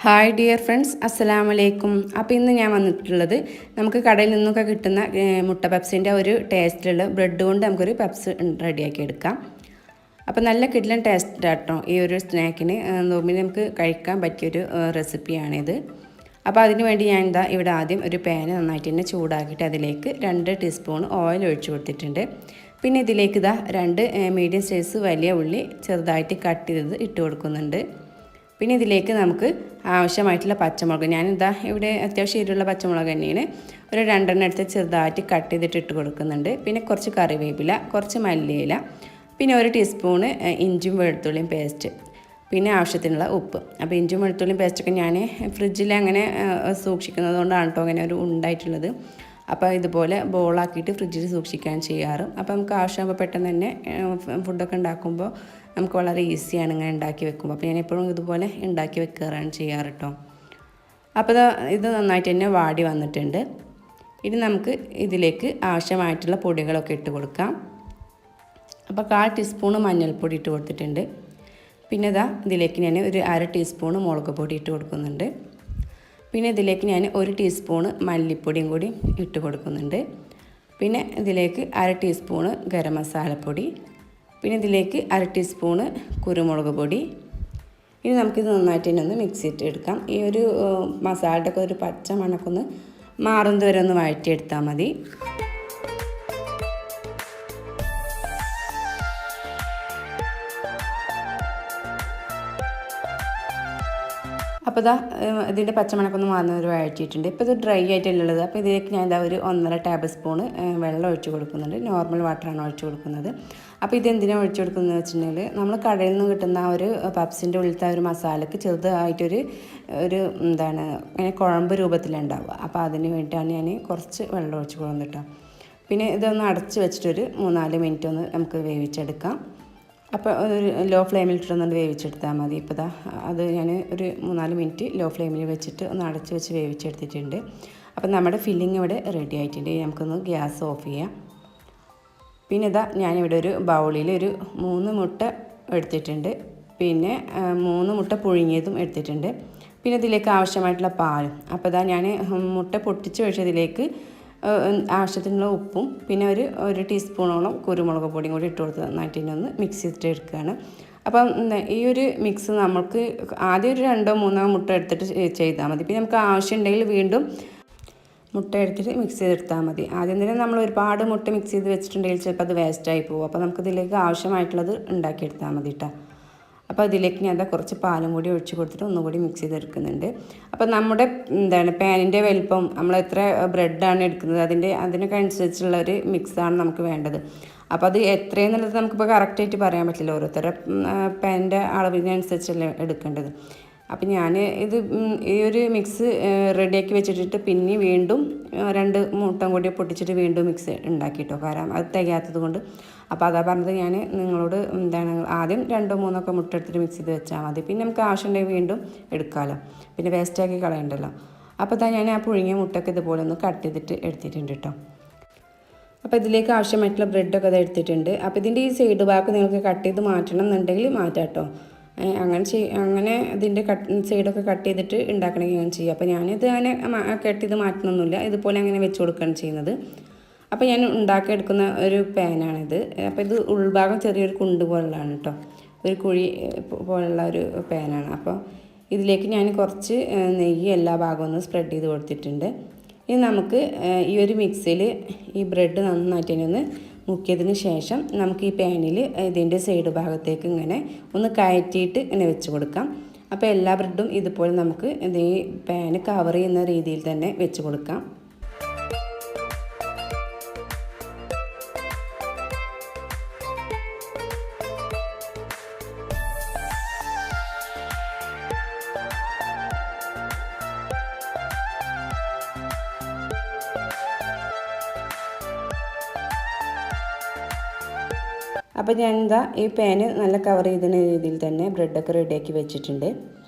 Hi dear friends, അസ്സലാമു അലൈക്കും. അപ്പോൾ ഇന്ന് ഞാൻ വന്നിട്ടുള്ളത് നമുക്ക് കടയിൽ നിന്നൊക്കെ കിട്ടുന്ന മുട്ട പപ്സിൻ്റെ ഒരു ടേസ്റ്റുള്ള ബ്രെഡ് കൊണ്ട് നമുക്കൊരു പപ്സ് റെഡിയാക്കി എടുക്കാം. അപ്പോൾ നല്ല കിഡ്ലൻ ടേസ്റ്റ് കേട്ടോ ഈ ഒരു സ്നാക്കിന്. നോമ്പിന് നമുക്ക് കഴിക്കാൻ പറ്റിയൊരു റെസിപ്പിയാണിത്. അപ്പോൾ അതിന് വേണ്ടി ഞാൻ ഇവിടെ ആദ്യം ഒരു പാന് നന്നായിട്ട് തന്നെ ചൂടാക്കിയിട്ട് അതിലേക്ക് 2 ടീസ്പൂൺ ഓയിൽ ഒഴിച്ചു കൊടുത്തിട്ടുണ്ട്. പിന്നെ ഇതിലേക്ക് 2 മീഡിയം സൈസ് വലിയ ഉള്ളി ചെറുതായിട്ട് കട്ട് ചെയ്തത് ഇട്ട് കൊടുക്കുന്നുണ്ട്. പിന്നെ ഇതിലേക്ക് നമുക്ക് ആവശ്യമായിട്ടുള്ള പച്ചമുളക്, ഇവിടെ അത്യാവശ്യം എരിവുള്ള പച്ചമുളക് തന്നെയാണ്, ഒരു 2 എടുത്ത് ചെറുതായിട്ട് കട്ട് ചെയ്തിട്ട് ഇട്ട് കൊടുക്കുന്നുണ്ട്. പിന്നെ കുറച്ച് കറിവേപ്പില, കുറച്ച് മല്ലിയില, പിന്നെ 1 ടീസ്പൂണ് ഇഞ്ചും വെളുത്തുള്ളിയും പേസ്റ്റ്, പിന്നെ ആവശ്യത്തിനുള്ള ഉപ്പ്. അപ്പോൾ ഇഞ്ചും വെളുത്തുള്ളിയും പേസ്റ്റൊക്കെ ഞാൻ ഫ്രിഡ്ജിൽ അങ്ങനെ സൂക്ഷിക്കുന്നത് കൊണ്ടാണ് കേട്ടോ അങ്ങനെ ഒരു ഉണ്ടായിട്ടുള്ളത്. അപ്പോൾ ഇതുപോലെ ബോളാക്കിയിട്ട് ഫ്രിഡ്ജിൽ സൂക്ഷിക്കാൻ ചെയ്യാറ്. അപ്പോൾ നമുക്ക് ആവശ്യമാകുമ്പോൾ പെട്ടെന്ന് തന്നെ ഫുഡൊക്കെ ഉണ്ടാക്കുമ്പോൾ നമുക്ക് വളരെ ഈസിയാണ് ഇങ്ങനെ ഉണ്ടാക്കി വെക്കുമ്പോൾ. അപ്പോൾ ഞാൻ എപ്പോഴും ഇതുപോലെ ഉണ്ടാക്കി വെക്കാറാണ് ചെയ്യാറ് കേട്ടോ. അപ്പോൾ ഇത് നന്നായിട്ട് തന്നെ വാടി വന്നിട്ടുണ്ട്. ഇനി നമുക്ക് ഇതിലേക്ക് ആവശ്യമായിട്ടുള്ള പൊടികളൊക്കെ ഇട്ട് കൊടുക്കാം. അപ്പോൾ 1/4 ടീസ്പൂണ് മഞ്ഞൾപ്പൊടി ഇട്ട് കൊടുത്തിട്ടുണ്ട്. പിന്നെ ഇതിലേക്ക് ഞാൻ ഒരു 1/2 ടീസ്പൂണ് മുളക് പൊടി ഇട്ട് കൊടുക്കുന്നുണ്ട്. പിന്നെ ഇതിലേക്ക് ഞാൻ 1 ടീസ്പൂണ് മല്ലിപ്പൊടിയും കൂടി ഇട്ട് കൊടുക്കുന്നുണ്ട്. പിന്നെ ഇതിലേക്ക് 1/2 ടീസ്പൂണ് ഗരം മസാലപ്പൊടി, പിന്നെ ഇതിലേക്ക് 1/2 ടീസ്പൂണ് കുരുമുളക് പൊടി. ഇനി നമുക്കിത് നന്നായിട്ട് തന്നെ ഒന്ന് മിക്സ് ചെയ്തിട്ട് എടുക്കാം. ഈ ഒരു മസാലയുടെ ഒക്കെ ഒരു പച്ച മണമൊക്കെ ഒന്ന് മാറുന്നത് വരെ ഒന്ന് വഴറ്റിയെടുത്താൽ മതി. അപ്പോൾ ഇതിൻ്റെ പച്ചമണക്കൊന്ന് മാറുന്നൊരു വഴറ്റിയിട്ടുണ്ട്. ഇപ്പോൾ ഇത് ഡ്രൈ ആയിട്ടുള്ളത്. അപ്പോൾ ഇതിലേക്ക് ഞാൻ ഒരു 1.5 ടേബിൾ സ്പൂണ് വെള്ളം ഒഴിച്ച് കൊടുക്കുന്നുണ്ട്. നോർമൽ വാട്ടറാണ് ഒഴിച്ച് കൊടുക്കുന്നത്. അപ്പോൾ ഇതെന്തിനാണ് ഒഴിച്ച് കൊടുക്കുന്നത് വെച്ചിട്ടുണ്ടെങ്കിൽ നമ്മൾ കടയിൽ നിന്ന് കിട്ടുന്ന ഒരു പപ്സിൻ്റെ ഉള്ളിലത്തെ ഒരു മസാലയ്ക്ക് ചെറുതായിട്ടൊരു ഇങ്ങനെ കുഴമ്പ് രൂപത്തിലുണ്ടാവുക. അപ്പോൾ അതിന് വേണ്ടിയിട്ടാണ് ഞാൻ കുറച്ച് വെള്ളം ഒഴിച്ച് കൊടുത്തിട്ടോ. പിന്നെ ഇതൊന്ന് അടച്ച് വെച്ചിട്ടൊരു 3-4 മിനിറ്റ് ഒന്ന് നമുക്ക് വേവിച്ചെടുക്കാം. അപ്പോൾ ഒരു ലോ ഫ്ലെയിമിൽ ഇട്ടിട്ടൊന്ന് വേവിച്ചെടുത്താൽ മതി. ഇപ്പോൾ അത് ഞാൻ ഒരു 3-4 മിനിറ്റ് ലോ ഫ്ലെയിമിൽ വെച്ചിട്ട് ഒന്ന് അടച്ച് വെച്ച് വേവിച്ചെടുത്തിട്ടുണ്ട്. അപ്പോൾ നമ്മുടെ ഫില്ലിങ് ഇവിടെ റെഡി ആയിട്ടുണ്ട്. നമുക്കൊന്ന് ഗ്യാസ് ഓഫ് ചെയ്യാം. പിന്നെ ഞാനിവിടെ ഒരു ബൗളിൽ ഒരു 3 മുട്ട എടുത്തിട്ടുണ്ട്. പിന്നെ 3 മുട്ട പുഴുങ്ങിയതും എടുത്തിട്ടുണ്ട്. പിന്നെ ഇതിലേക്ക് ആവശ്യമായിട്ടുള്ള പാലും. അപ്പോൾ ഞാൻ മുട്ട പൊട്ടിച്ച് വെച്ചതിലേക്ക് ആവശ്യത്തിനുള്ള ഉപ്പും പിന്നെ ഒരു ടീസ്പൂണോളം കുരുമുളക് പൊടിയും കൂടി ഇട്ട് കൊടുത്ത് നന്നായിട്ട് ഒന്ന് മിക്സ് ചെയ്തിട്ട് എടുക്കുകയാണ്. അപ്പം ഈ ഒരു മിക്സ് നമുക്ക് ആദ്യം ഒരു 2-3 മുട്ട എടുത്തിട്ട് ചെയ്താൽ മതി. പിന്നെ നമുക്ക് ആവശ്യമുണ്ടെങ്കിൽ വീണ്ടും മുട്ട എടുത്തിട്ട് മിക്സ് ചെയ്തെടുത്താൽ മതി. ആദ്യം തന്നെ നമ്മൾ ഒരുപാട് മുട്ട മിക്സ് ചെയ്ത് വെച്ചിട്ടുണ്ടെങ്കിൽ ചിലപ്പോൾ അത് വേസ്റ്റായി പോകും. അപ്പോൾ നമുക്കിതിലേക്ക് ആവശ്യമായിട്ടുള്ളത് ഉണ്ടാക്കിയെടുത്താൽ മതി കേട്ടോ. അപ്പോൾ അതിലേക്ക് ഞാൻ കുറച്ച് പാലും കൂടി ഒഴിച്ച് കൊടുത്തിട്ട് ഒന്നുകൂടി മിക്സ് ചെയ്തെടുക്കുന്നുണ്ട്. അപ്പോൾ നമ്മുടെ പാനിൻ്റെ വലിപ്പം, നമ്മൾ എത്ര ബ്രെഡാണ് എടുക്കുന്നത് അതിനൊക്കെ അനുസരിച്ചുള്ള ഒരു മിക്സാണ് നമുക്ക് വേണ്ടത്. അപ്പോൾ അത് എത്രയെന്നുള്ളത് നമുക്കിപ്പോൾ കറക്റ്റായിട്ട് പറയാൻ പറ്റില്ല. ഓരോരുത്തരുടെ പാനിൻ്റെ അളവിനനുസരിച്ചല്ലേ എടുക്കേണ്ടത്. അപ്പം ഞാൻ ഈ ഒരു മിക്സ് റെഡിയാക്കി വെച്ചിട്ട് പിന്നെ വീണ്ടും 2 മുട്ട കൂടി പൊട്ടിച്ചിട്ട് വീണ്ടും മിക്സ് ഉണ്ടാക്കിയിട്ടോ. കാരണം അത് തികയാത്തത് കൊണ്ട്. അപ്പോൾ അതാ പറഞ്ഞത് ഞാൻ നിങ്ങളോട് ആദ്യം 2-3 മുട്ട എടുത്തിട്ട് മിക്സ് ചെയ്ത് വെച്ചാൽ മതി. പിന്നെ നമുക്ക് ആവശ്യമുണ്ടെങ്കിൽ വീണ്ടും എടുക്കാമല്ലോ, പിന്നെ വേസ്റ്റാക്കി കളയണ്ടല്ലോ. അപ്പോൾ ഞാൻ ആ പുഴുങ്ങിയ മുട്ടയൊക്കെ ഇതുപോലെ ഒന്ന് കട്ട് ചെയ്തിട്ട് എടുത്തിട്ടുണ്ട് കേട്ടോ. അപ്പോൾ ഇതിലേക്ക് ആവശ്യമായിട്ടുള്ള ബ്രെഡൊക്കെ എടുത്തിട്ടുണ്ട്. അപ്പോൾ ഇതിൻ്റെ ഈ സൈഡ് ഭാഗം നിങ്ങൾക്ക് കട്ട് ചെയ്ത് മാറ്റണം എന്നുണ്ടെങ്കിൽ മാറ്റാം കേട്ടോ. അങ്ങനെ ഇതിൻ്റെ സൈഡൊക്കെ കട്ട് ചെയ്തിട്ട് ഉണ്ടാക്കണമെങ്കിൽ ഞാൻ ചെയ്യും. അപ്പോൾ ഞാനിത് അങ്ങനെ കട്ട് ചെയ്ത് മാറ്റണമൊന്നുമില്ല, ഇതുപോലെ അങ്ങനെ വെച്ച് കൊടുക്കുകയാണ് ചെയ്യുന്നത്. അപ്പോൾ ഞാൻ ഉണ്ടാക്കിയെടുക്കുന്ന ഒരു പാനാണിത്. അപ്പോൾ ഇത് ഉൾഭാഗം ചെറിയൊരു കുണ്ട് പോലുള്ളതാണ് കേട്ടോ, ഒരു കുഴി പോലുള്ള ഒരു പാനാണ്. അപ്പോൾ ഇതിലേക്ക് ഞാൻ കുറച്ച് നെയ്യ് എല്ലാ ഭാഗവും ഒന്ന് സ്പ്രെഡ് ചെയ്ത് കൊടുത്തിട്ടുണ്ട്. ഇനി നമുക്ക് ഈ ഒരു മിക്സിയിൽ ഈ ബ്രെഡ് നന്നായിട്ട് ഒന്ന് മുക്കിയതിന് ശേഷം നമുക്ക് ഈ പാനിൽ ഇതിൻ്റെ സൈഡ് ഭാഗത്തേക്ക് ഇങ്ങനെ ഒന്ന് കയറ്റിയിട്ട് ഇങ്ങനെ വെച്ച് കൊടുക്കാം. അപ്പോൾ എല്ലാ ബ്രെഡും ഇതുപോലെ നമുക്ക് ഈ പാന് കവർ ചെയ്യുന്ന രീതിയിൽ തന്നെ വെച്ച് കൊടുക്കാം. അപ്പോൾ ഞാൻ ഈ പാന് നല്ല കവർ ചെയ്തുന്ന രീതിയിൽ തന്നെ ബ്രെഡൊക്കെ റെഡിയാക്കി വെച്ചിട്ടുണ്ട്.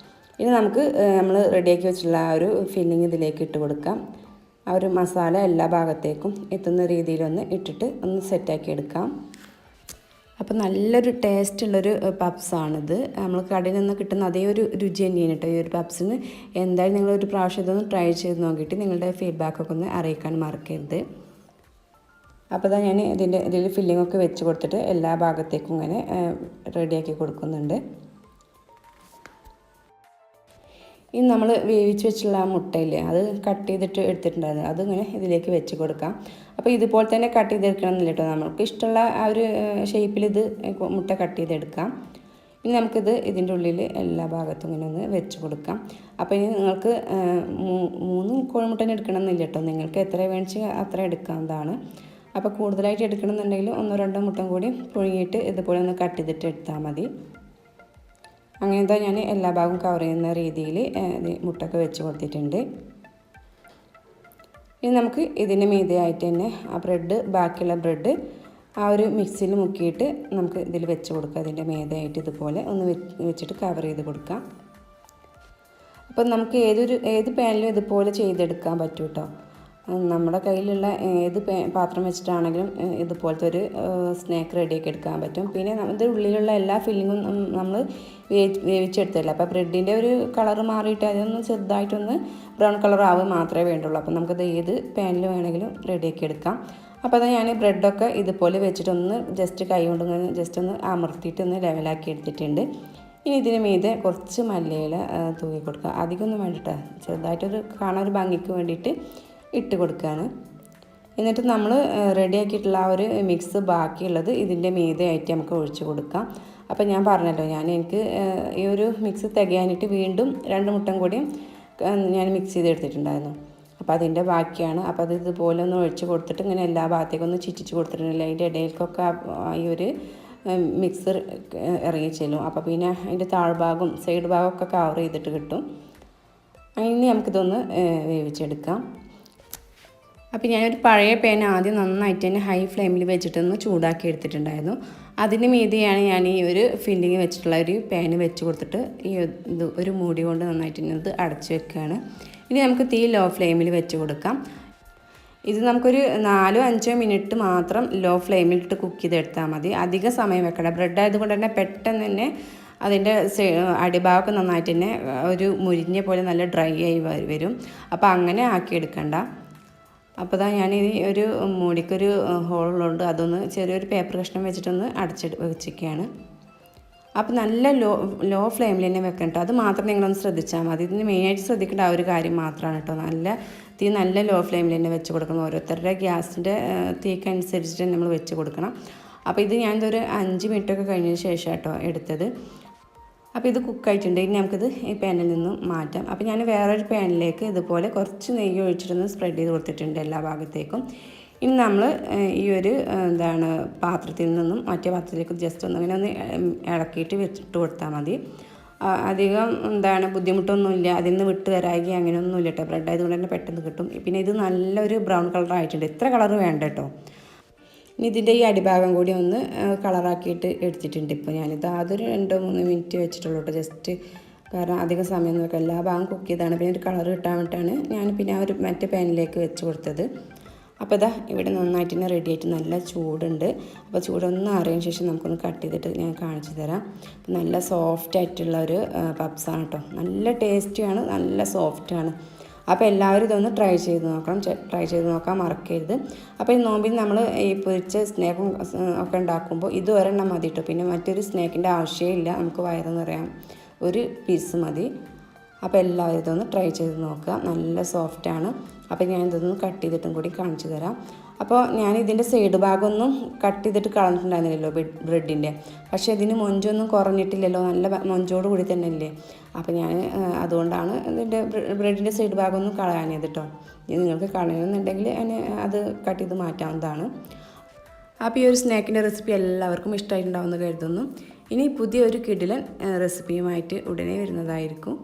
ഇനി നമുക്ക് നമ്മൾ റെഡിയാക്കി വെച്ചിട്ടുള്ള ആ ഒരു ഫില്ലിങ് ഇതിലേക്ക് ഇട്ട് കൊടുക്കാം. ആ ഒരു മസാല എല്ലാ ഭാഗത്തേക്കും എത്തുന്ന രീതിയിലൊന്ന് ഇട്ടിട്ട് ഒന്ന് സെറ്റാക്കി എടുക്കാം. അപ്പോൾ നല്ലൊരു ടേസ്റ്റുള്ളൊരു പപ്സാണിത്. നമ്മൾ കടയിൽ നിന്ന് കിട്ടുന്ന അതേ ഒരു രുചി തന്നെയാണ് കേട്ടോ ഈ ഒരു പപ്സിന്. എന്തായാലും നിങ്ങളൊരു പ്രാവശ്യം ഇതൊന്ന് ട്രൈ ചെയ്ത് നോക്കിയിട്ട് നിങ്ങളുടെ ഫീഡ്ബാക്കൊക്കെ ഒന്ന് അറിയിക്കാൻ മറക്കരുത്. അപ്പോൾ ഇതാ ഞാൻ ഇതിൽ ഫില്ലിങ്ങൊക്കെ വെച്ച് കൊടുത്തിട്ട് എല്ലാ ഭാഗത്തേക്കും ഇങ്ങനെ റെഡിയാക്കി കൊടുക്കുന്നുണ്ട്. ഇനി നമ്മൾ വേവിച്ച് വെച്ചുള്ള ആ മുട്ടയില്ലേ, അത് കട്ട് ചെയ്തിട്ട് എടുത്തിട്ടുണ്ടായിരുന്നു, അതിങ്ങനെ ഇതിലേക്ക് വെച്ച് കൊടുക്കാം. അപ്പോൾ ഇതുപോലെ തന്നെ കട്ട് ചെയ്തെടുക്കണം എന്നില്ല കേട്ടോ, നമുക്ക് ഇഷ്ടമുള്ള ആ ഒരു ഷേപ്പിൽ ഇത് മുട്ട കട്ട് ചെയ്തെടുക്കാം. ഇനി നമുക്കിത് ഇതിൻ്റെ ഉള്ളിൽ എല്ലാ ഭാഗത്തും ഇങ്ങനെ ഒന്ന് വെച്ച് കൊടുക്കാം. അപ്പോൾ ഇനി നിങ്ങൾക്ക് 3 കോഴിമുട്ടനെ എടുക്കണം എന്നില്ല കേട്ടോ, നിങ്ങൾക്ക് എത്ര വേണിച്ച് അത്ര എടുക്കാവുന്നതാണ്. അപ്പോൾ കൂടുതലായിട്ട് എടുക്കണമെന്നുണ്ടെങ്കിൽ 1-2 മുട്ട കൂടി പുഴുങ്ങിയിട്ട് ഇതുപോലെ ഒന്ന് കട്ട് ചെയ്തിട്ട് എടുത്താൽ മതി. അങ്ങനത്തെ ഞാൻ എല്ലാ ഭാഗവും കവർ ചെയ്യുന്ന രീതിയിൽ മുട്ടൊക്കെ വെച്ച് കൊടുത്തിട്ടുണ്ട്. ഇനി നമുക്ക് ഇതിന് മീതെയായിട്ട് തന്നെ ആ ബ്രെഡ്, ബാക്കിയുള്ള ബ്രെഡ് ആ ഒരു മിക്സിയിൽ മുക്കിയിട്ട് നമുക്ക് ഇതിൽ വെച്ച് കൊടുക്കുക. അതിൻ്റെ മീതെയായിട്ട് ഇതുപോലെ ഒന്ന് വെച്ചിട്ട് കവർ ചെയ്ത് കൊടുക്കാം. അപ്പം നമുക്ക് ഏത് പാനിലും ഇതുപോലെ ചെയ്തെടുക്കാൻ പറ്റും കേട്ടോ. നമ്മുടെ കയ്യിലുള്ള ഏത് പാത്രം വെച്ചിട്ടാണെങ്കിലും ഇതുപോലത്തെ ഒരു സ്നാക്ക് റെഡിയാക്കി എടുക്കാൻ പറ്റും. പിന്നെ ഇതിൻ്റെ ഉള്ളിലുള്ള എല്ലാ ഫില്ലിങ്ങും നമ്മൾ വേവിച്ചെടുത്തില്ല. അപ്പോൾ ബ്രെഡിൻ്റെ ഒരു കളർ മാറിയിട്ട് അതൊന്ന് ചെറുതായിട്ടൊന്ന് ബ്രൗൺ കളർ ആവുക മാത്രമേ വേണ്ടുള്ളൂ. അപ്പോൾ നമുക്കത് ഏത് പാനിൽ വേണമെങ്കിലും റെഡിയാക്കി എടുക്കാം. അപ്പോൾ അത് ഞാൻ ബ്രെഡൊക്കെ ഇതുപോലെ വെച്ചിട്ടൊന്ന് ജസ്റ്റ് കൈ കൊണ്ട് ഇങ്ങനെ ജസ്റ്റ് ഒന്ന് അമർത്തിയിട്ടൊന്ന് ലെവലാക്കി എടുത്തിട്ടുണ്ട്. ഇനി ഇതിന് മീതെ കുറച്ച് മല്ലിയില തൂക്കി കൊടുക്കുക. അധികമൊന്നും വേണ്ടിയിട്ട് ചെറുതായിട്ടൊരു കാണാൻ ഒരു ഭംഗിക്ക് വേണ്ടിയിട്ട് ഇട്ട് കൊടുക്കുകയാണ്. എന്നിട്ട് നമ്മൾ റെഡിയാക്കിയിട്ടുള്ള ആ ഒരു മിക്സ് ബാക്കിയുള്ളത് ഇതിൻ്റെ മീതെയായിട്ട് നമുക്ക് ഒഴിച്ച് കൊടുക്കാം. അപ്പോൾ ഞാൻ പറഞ്ഞല്ലോ, എനിക്ക് ഈ ഒരു മിക്സ് തികയാനിട്ട് വീണ്ടും 2 മുട്ട കൂടിയും ഞാൻ മിക്സ് ചെയ്തെടുത്തിട്ടുണ്ടായിരുന്നു. അപ്പോൾ അതിൻ്റെ ബാക്കിയാണ്. അപ്പോൾ അത് ഇതുപോലെ ഒന്ന് ഒഴിച്ച് കൊടുത്തിട്ട് ഇങ്ങനെ എല്ലാ ഭാഗത്തേക്കും ഒന്ന് ചിറ്റിച്ച് കൊടുത്തിട്ടുണ്ടല്ലോ, അതിൻ്റെ ഇടയിലേക്കൊക്കെ ഈ ഒരു മിക്സർ ഇറങ്ങി ചെല്ലും. അപ്പോൾ പിന്നെ അതിൻ്റെ താഴ്ഭാഗവും സൈഡ് ഭാഗമൊക്കെ കവർ ചെയ്തിട്ട് കിട്ടും. ഇനി നമുക്കിതൊന്ന് വേവിച്ചെടുക്കാം. അപ്പോൾ ഞാനൊരു പഴയ പാൻ ആദ്യം നന്നായിട്ട് തന്നെ ഹൈ ഫ്ലെയിമിൽ വെച്ചിട്ടൊന്ന് ചൂടാക്കി എടുത്തിട്ടുണ്ടായിരുന്നു. അതിന് മീതെയാണ് ഞാൻ ഈ ഒരു ഫില്ലിങ് വെച്ചിട്ടുള്ള ഒരു പാന് വെച്ച് കൊടുത്തിട്ട് ഇത് ഒരു മൂടി കൊണ്ട് നന്നായിട്ട് തന്നെ ഇത് അടച്ച് വെക്കുകയാണ്. ഇനി നമുക്ക് തീ ലോ ഫ്ലെയിമിൽ വെച്ച് കൊടുക്കാം. ഇത് നമുക്കൊരു 4-5 മിനിറ്റ് മാത്രം ലോ ഫ്ലെയിമിലിട്ട് കുക്ക് ചെയ്തെടുത്താൽ മതി. അധികം സമയം വെക്കണ്ട. ബ്രെഡ് ആയതുകൊണ്ട് തന്നെ പെട്ടെന്ന് തന്നെ അതിൻ്റെ അടിഭാഗമൊക്കെ നന്നായിട്ട് തന്നെ ഒരു മുരിഞ്ഞ പോലെ നല്ല ഡ്രൈ ആയി വരും. അപ്പോൾ അങ്ങനെ ആക്കിയെടുക്കണ്ട. അപ്പോൾ ഞാൻ ഈ ഒരു മൂടിക്കൊരു ഹോളുണ്ട്, അതൊന്ന് ചെറിയൊരു പേപ്പർ കഷ്ണം വെച്ചിട്ടൊന്ന് വെച്ചിരിക്കുകയാണ്. അപ്പോൾ നല്ല ലോ ഫ്ലെയിമിൽ തന്നെ വെക്കണം കേട്ടോ. അത് മാത്രം നിങ്ങളൊന്ന് ശ്രദ്ധിച്ചാൽ മതി. ഇതിന് മെയിനായിട്ട് ശ്രദ്ധിക്കേണ്ട ആ ഒരു കാര്യം മാത്രമാണ് കേട്ടോ. നല്ല ലോ ഫ്ലെയിമിൽ തന്നെ വെച്ച് കൊടുക്കണം. ഓരോരുത്തരുടെ ഗ്യാസിൻ്റെ തീക്കനുസരിച്ചിട്ട് നമ്മൾ വെച്ച് കൊടുക്കണം. അപ്പോൾ ഇത് ഞാനിതൊരു 5 മിനിറ്റൊക്കെ കഴിഞ്ഞതിന് ശേഷം കേട്ടോ എടുത്തത്. അപ്പോൾ ഇത് കുക്കായിട്ടുണ്ട്. ഇനി നമുക്കിത് ഈ പാനിൽ നിന്നും മാറ്റാം. അപ്പോൾ ഞാൻ വേറൊരു പാനിലേക്ക് ഇതുപോലെ കുറച്ച് നെയ്യ് ഒഴിച്ചിട്ടൊന്ന് സ്പ്രെഡ് ചെയ്ത് കൊടുത്തിട്ടുണ്ട് എല്ലാ ഭാഗത്തേക്കും. ഇനി നമ്മൾ ഈ ഒരു പാത്രത്തിൽ നിന്നും മറ്റേ പാത്രത്തിലേക്ക് ജസ്റ്റ് ഇങ്ങനെ ഒന്ന് ഇളക്കിയിട്ട് വെച്ചിട്ട് കൊടുത്താൽ മതി. അധികം ബുദ്ധിമുട്ടൊന്നുമില്ല. അതിൽ നിന്ന് വിട്ട് വരാകി അങ്ങനെയൊന്നുമില്ല കേട്ടോ. ബ്രെഡ് ആയതുകൊണ്ട് തന്നെ പെട്ടെന്ന് കിട്ടും. പിന്നെ ഇത് നല്ലൊരു ബ്രൗൺ കളർ ആയിട്ടുണ്ട്. ഇത്ര കളർ വേണ്ട കേട്ടോ. ഇനി ഇതിൻ്റെ ഈ അടിഭാഗം കൂടി ഒന്ന് കളറാക്കിയിട്ട് എടുത്തിട്ടുണ്ട്. ഇപ്പോൾ ഞാനിത് അതൊരു 2-3 മിനിറ്റ് വെച്ചിട്ടുള്ളൂ കേട്ടോ. ജസ്റ്റ് കാരണം അധികം സമയം നോക്കാം, എല്ലാ ഭാഗം കുക്ക് ചെയ്താണ്. പിന്നെ ഒരു കളർ കിട്ടാൻ വേണ്ടിയിട്ടാണ് ഞാൻ പിന്നെ ആ ഒരു മറ്റേ പാനിലേക്ക് വെച്ച് കൊടുത്തത്. അപ്പോൾ ഇതാ ഇവിടെ നന്നായിട്ട് തന്നെ റെഡി ആയിട്ട് നല്ല ചൂടുണ്ട്. അപ്പോൾ ചൂടൊന്ന് അറിയതിന് ശേഷം നമുക്കൊന്ന് കട്ട് ചെയ്തിട്ട് ഞാൻ കാണിച്ചു തരാം. നല്ല സോഫ്റ്റ് ആയിട്ടുള്ള ഒരു പപ്സാണ് കേട്ടോ. നല്ല ടേസ്റ്റിയാണ്, നല്ല സോഫ്റ്റാണ്. അപ്പോൾ എല്ലാവരും ഇതൊന്ന് ട്രൈ ചെയ്ത് നോക്കാൻ മറക്കരുത്. അപ്പോൾ ഈ നോമ്പിൽ നമ്മൾ ഈ പൊരിച്ച സ്നാക്കും ഒക്കെ ഉണ്ടാക്കുമ്പോൾ ഇത് ഒരെണ്ണം മതി കേട്ടോ. പിന്നെ മറ്റൊരു സ്നാക്കിൻ്റെ ആവശ്യമില്ല. നമുക്ക് വയറ് നിറയാൻ ഒരു പീസ് മതി. അപ്പോൾ എല്ലാവരും ഇതൊന്ന് ട്രൈ ചെയ്ത് നോക്കുക. നല്ല സോഫ്റ്റാണ്. അപ്പോൾ ഞാൻ ഇതൊന്ന് കട്ട് ചെയ്തിട്ടും കൂടി കാണിച്ചു തരാം. അപ്പോൾ ഞാൻ ഇതിൻ്റെ സൈഡ് ഭാഗമൊന്നും കട്ട് ചെയ്തിട്ട് കളഞ്ഞിട്ടുണ്ടായിരുന്നില്ലല്ലോ ബ്രെഡിൻ്റെ. പക്ഷേ ഇതിന് മൊഞ്ചൊന്നും കുറഞ്ഞിട്ടില്ലല്ലോ, നല്ല മൊഞ്ചോട് കൂടി തന്നെ അല്ലേ. അപ്പോൾ ഞാൻ അതുകൊണ്ടാണ് ഇതിൻ്റെ ബ്രെഡിൻ്റെ സൈഡ് ഭാഗമൊന്നും കളയാനത് കേട്ടോ. നിങ്ങൾക്ക് കളയണമെന്നുണ്ടെങ്കിൽ അത് കട്ട് ചെയ്ത് മാറ്റാവുന്നതാണ്. അപ്പോൾ ഈ ഒരു സ്നാക്കിൻ്റെ റെസിപ്പി എല്ലാവർക്കും ഇഷ്ടമായിട്ടുണ്ടാവുമെന്ന് കരുതുന്നു. ഇനി പുതിയൊരു കിടിലൻ റെസിപ്പിയുമായിട്ട് ഉടനെ വരുന്നതായിരിക്കും.